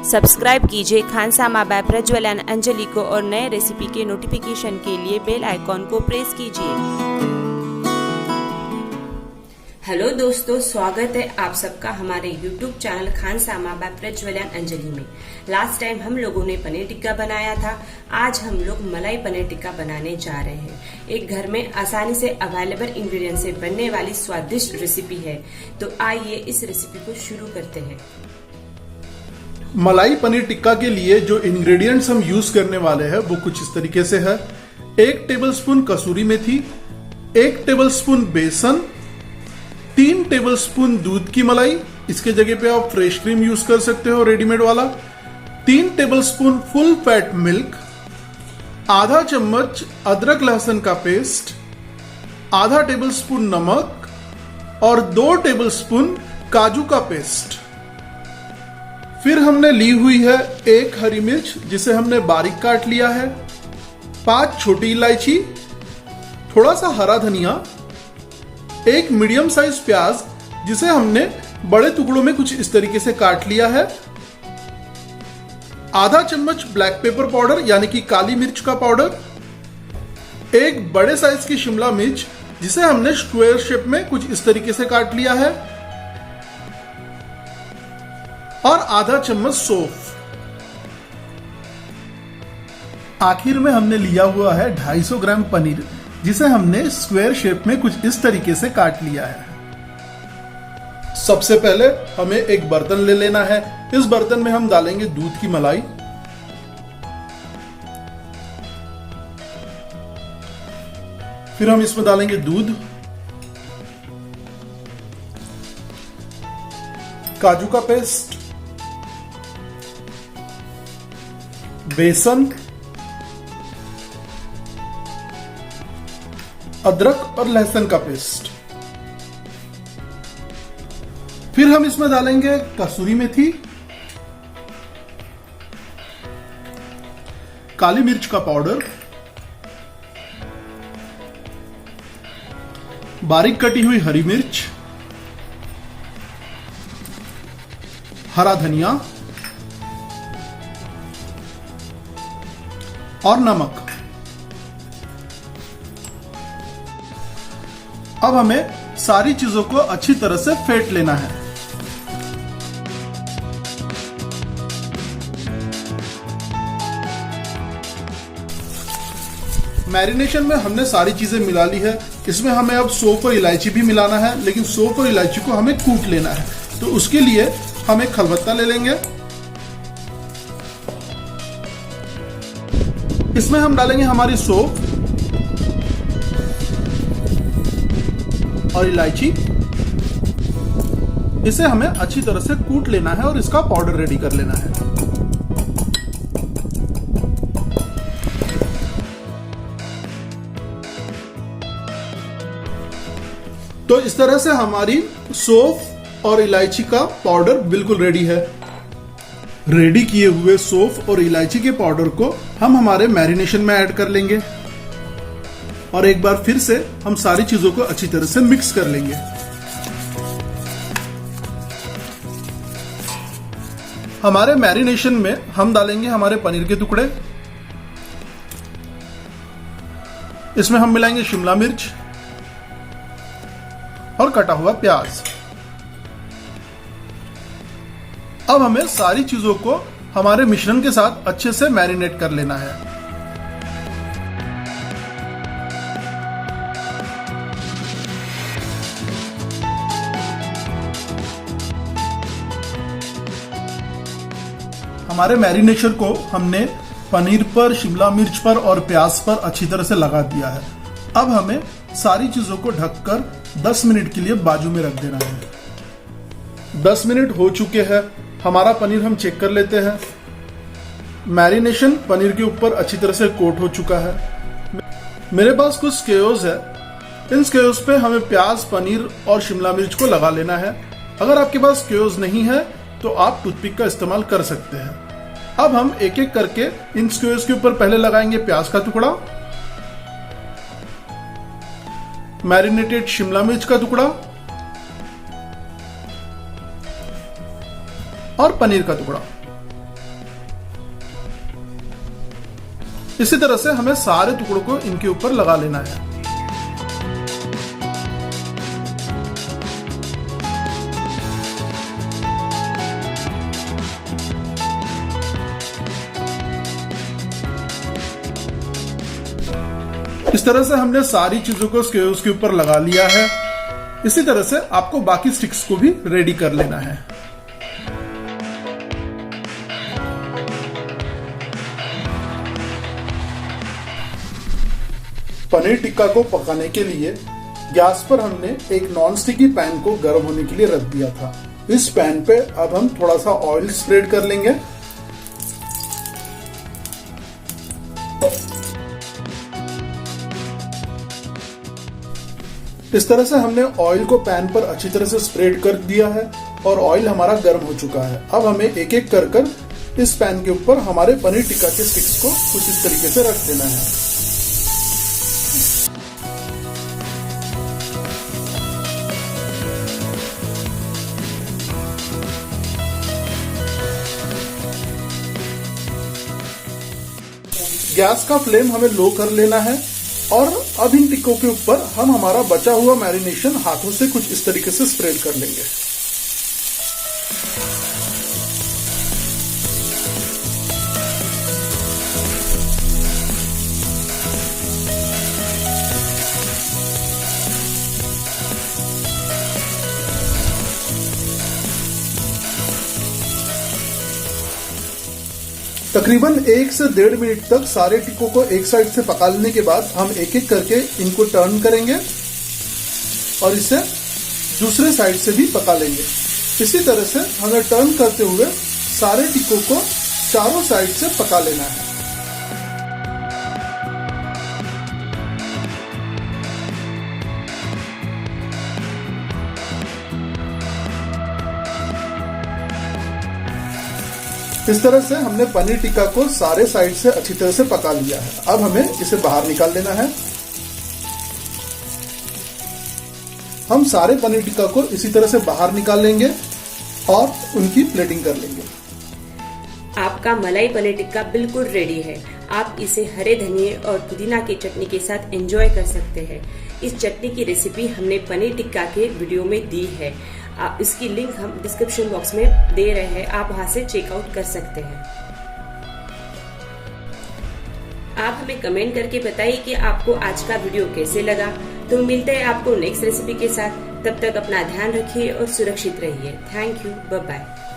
Subscribe कीजिए खानसामा bye Prajwal and Anjali को और नए रेसिपी के नोटिफिकेशन के लिए बेल आइकॉन को प्रेस कीजिए। हेलो दोस्तों, स्वागत है आप सबका हमारे YouTube चैनल खानसामा बाय प्रज्वल एंड अंजलि में। लास्ट टाइम हम लोगों ने पनीर टिक्का बनाया था। आज हम लोग मलाई पनीर टिक्का बनाने जा रहे हैं। एक घर में आसानी से अवेलेबल इंग्रेडिएंट से बनने वाली स्वादिष्ट रेसिपी है। तो आइए इस रेसिपी को शुरू करते हैं। मलाई पनीर टिक्का के लिए जो इंग्रेडिएंट्स हम यूज करने वाले हैं वो कुछ इस तरीके से है। 1 टेबलस्पून कसूरी मेथी, 1 टेबलस्पून बेसन, 3 टेबलस्पून दूध की मलाई, इसके जगह पे आप फ्रेश क्रीम यूज कर सकते हो रेडीमेड वाला, 3 टेबलस्पून फुल फैट मिल्क, आधा चम्मच अदरक लहसुन का पेस्ट, आधा टेबलस्पून नमक और 2 टेबलस्पून काजू का पेस्ट। फिर हमने ली हुई है 1 हरी मिर्च जिसे हमने बारीक काट लिया है, 5 छोटी इलायची, थोड़ा सा हरा धनिया, 1 मीडियम साइज प्याज जिसे हमने बड़े टुकड़ों में कुछ इस तरीके से काट लिया है, आधा चम्मच ब्लैक पेपर पाउडर यानी कि काली मिर्च का पाउडर, 1 बड़े साइज की शिमला मिर्च जिसे हमने स्क्वायर शेप में कुछ इस तरीके से काट लिया है और आधा चम्मच सौंफ। आखिर में हमने लिया हुआ है 250 ग्राम पनीर जिसे हमने स्क्वायर शेप में कुछ इस तरीके से काट लिया है। सबसे पहले हमें एक बर्तन ले लेना है। इस बर्तन में हम डालेंगे दूध की मलाई, फिर हम इसमें डालेंगे दूध, काजू का पेस्ट, बेसन, अदरक और लहसुन का पेस्ट। फिर हम इसमें डालेंगे कसूरी मेथी, काली मिर्च का पाउडर, बारीक कटी हुई हरी मिर्च, हरा धनिया और नमक। अब हमें सारी चीजों को अच्छी तरह से फेंट लेना है। मैरिनेशन में हमने सारी चीजें मिला ली है। इसमें हमें अब सौंफ और इलायची भी मिलाना है, लेकिन सौंफ और इलायची को हमें कूट लेना है। तो उसके लिए हम एक खलबत्ता ले लेंगे। इसमें हम डालेंगे हमारी सौंफ और इलायची। इसे हमें अच्छी तरह से कूट लेना है और इसका पाउडर रेडी कर लेना है। तो इस तरह से हमारी सौंफ और इलायची का पाउडर बिल्कुल रेडी है। रेडी किए हुए सौंफ और इलायची के पाउडर को हम हमारे मैरिनेशन में ऐड कर लेंगे और एक बार फिर से हम सारी चीजों को अच्छी तरह से मिक्स कर लेंगे। हमारे मैरिनेशन में हम डालेंगे हमारे पनीर के टुकड़े। इसमें हम मिलाएंगे शिमला मिर्च और कटा हुआ प्याज। अब हमें सारी चीजों को हमारे मिश्रण के साथ अच्छे से मैरिनेट कर लेना है। हमारे मैरिनेशन को हमने पनीर पर, शिमला मिर्च पर और प्याज पर अच्छी तरह से लगा दिया है। अब हमें सारी चीजों को ढककर 10 मिनट के लिए बाजू में रख देना है। 10 मिनट हो चुके हैं। हमारा पनीर हम चेक कर लेते हैं। मैरिनेशन पनीर के ऊपर अच्छी तरह से कोट हो चुका है। मेरे पास कुछ स्क्वेयर्स है। इन स्क्वेयर्स पे हमें प्याज, पनीर और शिमला मिर्च को लगा लेना है। अगर आपके पास स्क्वेयर्स नहीं है तो आप टूथपिक का इस्तेमाल कर सकते हैं। अब हम एक एक करके इन स्क्वेयर्स के ऊपर पहले लगाएंगे प्याज का टुकड़ा, मैरिनेटेड शिमला मिर्च का टुकड़ा और पनीर का टुकड़ा। इसी तरह से हमें सारे टुकड़ों को इनके ऊपर लगा लेना है। इस तरह से हमने सारी चीजों को उसके ऊपर लगा लिया है। इसी तरह से आपको बाकी स्टिक्स को भी रेडी कर लेना है। पनीर टिक्का को पकाने के लिए गैस पर हमने एक नॉन स्टिकी पैन को गर्म होने के लिए रख दिया था। इस पैन पे अब हम थोड़ा सा ऑयल स्प्रेड कर लेंगे। इस तरह से हमने ऑयल को पैन पर अच्छी तरह से स्प्रेड कर दिया है और ऑयल हमारा गर्म हो चुका है। अब हमें एक एक कर इस पैन के ऊपर हमारे पनीर टिक्का के स्टिक्स को कुछ इस तरीके से रख देना है। गैस का फ्लेम हमें लो कर लेना है और अब इन टिक्कों के ऊपर हम हमारा बचा हुआ मैरिनेशन हाथों से कुछ इस तरीके से स्प्रेड कर लेंगे। तकरीबन 1 से 1.5 मिनट तक सारे टिक्कों को एक साइड से पका लेने के बाद हम एक एक करके इनको टर्न करेंगे और इसे दूसरे साइड से भी पका लेंगे। इसी तरह से हमें टर्न करते हुए सारे टिक्कों को चारों साइड से पका लेना है। इस तरह से हमने पनीर टिक्का को सारे साइड से अच्छी तरह से पका लिया है। अब हमें इसे बाहर निकाल लेना है। हम सारे पनीर टिक्का को इसी तरह से बाहर निकाल लेंगे और उनकी प्लेटिंग कर लेंगे। आपका मलाई पनीर टिक्का बिल्कुल रेडी है। आप इसे हरे धनिए और पुदीना की चटनी के साथ एंजॉय कर सकते हैं। इस चटनी की रेसिपी हमने पनीर टिक्का के वीडियो में दी है। इसकी लिंक हम डिस्क्रिप्शन बॉक्स में दे रहे हैं, आप वहां से चेकआउट कर सकते हैं। आप हमें कमेंट करके बताइए कि आपको आज का वीडियो कैसे लगा। तो मिलते हैं आपको नेक्स्ट रेसिपी के साथ। तब तक अपना ध्यान रखिए और सुरक्षित रहिए। Thank you, bye bye.